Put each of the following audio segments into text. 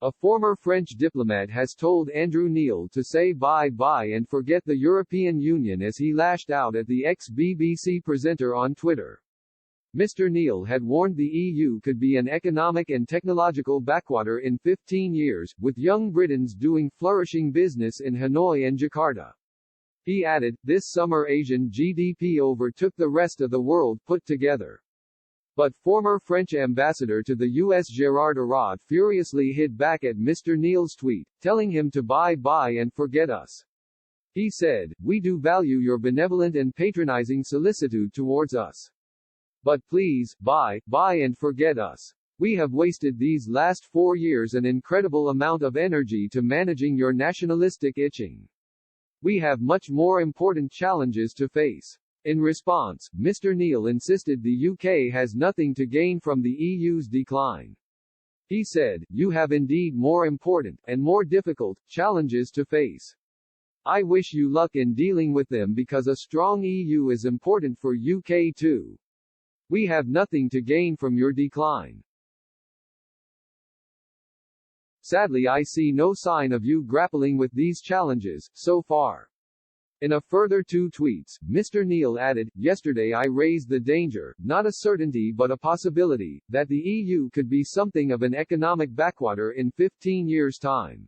A former French diplomat has told Andrew Neil to say bye-bye and forget the European Union as he lashed out at the ex-BBC presenter on Twitter. Mr. Neil had warned the EU could be an economic and technological backwater in 15 years, with young Britons doing flourishing business in Hanoi and Jakarta. He added, this summer Asian GDP overtook the rest of the world put together. But former French ambassador to the US Gérard Araud furiously hit back at Mr. Neil's tweet, telling him to bye-bye and forget us. He said, we do value your benevolent and patronizing solicitude towards us. But please, bye-bye and forget us. We have wasted these last 4 years an incredible amount of energy to managing your nationalistic itching. We have much more important challenges to face. In response, Mr. Neil insisted the UK has nothing to gain from the EU's decline. He said, you have indeed more important, and more difficult, challenges to face. I wish you luck in dealing with them because a strong EU is important for UK too. We have nothing to gain from your decline. Sadly, I see no sign of you grappling with these challenges, so far. In a further 2 tweets, Mr. Neil added, yesterday I raised the danger, not a certainty but a possibility, that the EU could be something of an economic backwater in 15 years' time.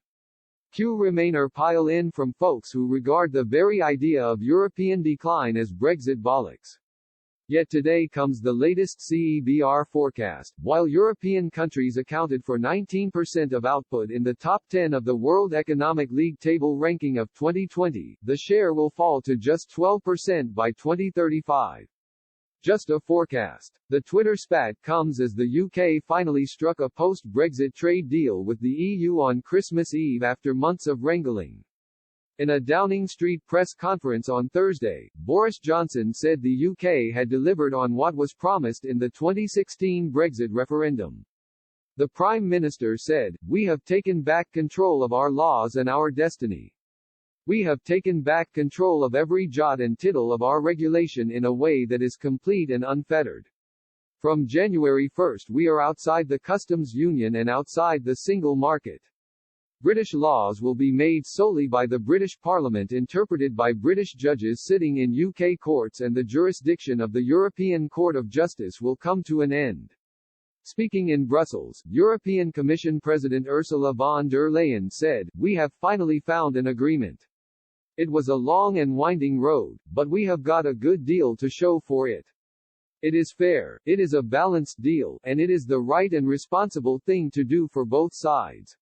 Q Remainer pile in from folks who regard the very idea of European decline as Brexit bollocks. Yet today comes the latest CEBR forecast. While European countries accounted for 19% of output in the top 10 of the World Economic League table ranking of 2020, the share will fall to just 12% by 2035. Just a forecast. The Twitter spat comes as the UK finally struck a post-Brexit trade deal with the EU on Christmas Eve after months of wrangling. In a Downing Street press conference on Thursday, Boris Johnson said the UK had delivered on what was promised in the 2016 Brexit referendum. The Prime Minister said, we have taken back control of our laws and our destiny. We have taken back control of every jot and tittle of our regulation in a way that is complete and unfettered. From January 1 we are outside the customs union and outside the single market. British laws will be made solely by the British Parliament, interpreted by British judges sitting in UK courts, and the jurisdiction of the European Court of Justice will come to an end. Speaking in Brussels, European Commission President Ursula von der Leyen said, we have finally found an agreement. It was a long and winding road, but we have got a good deal to show for it. It is fair, it is a balanced deal, and it is the right and responsible thing to do for both sides.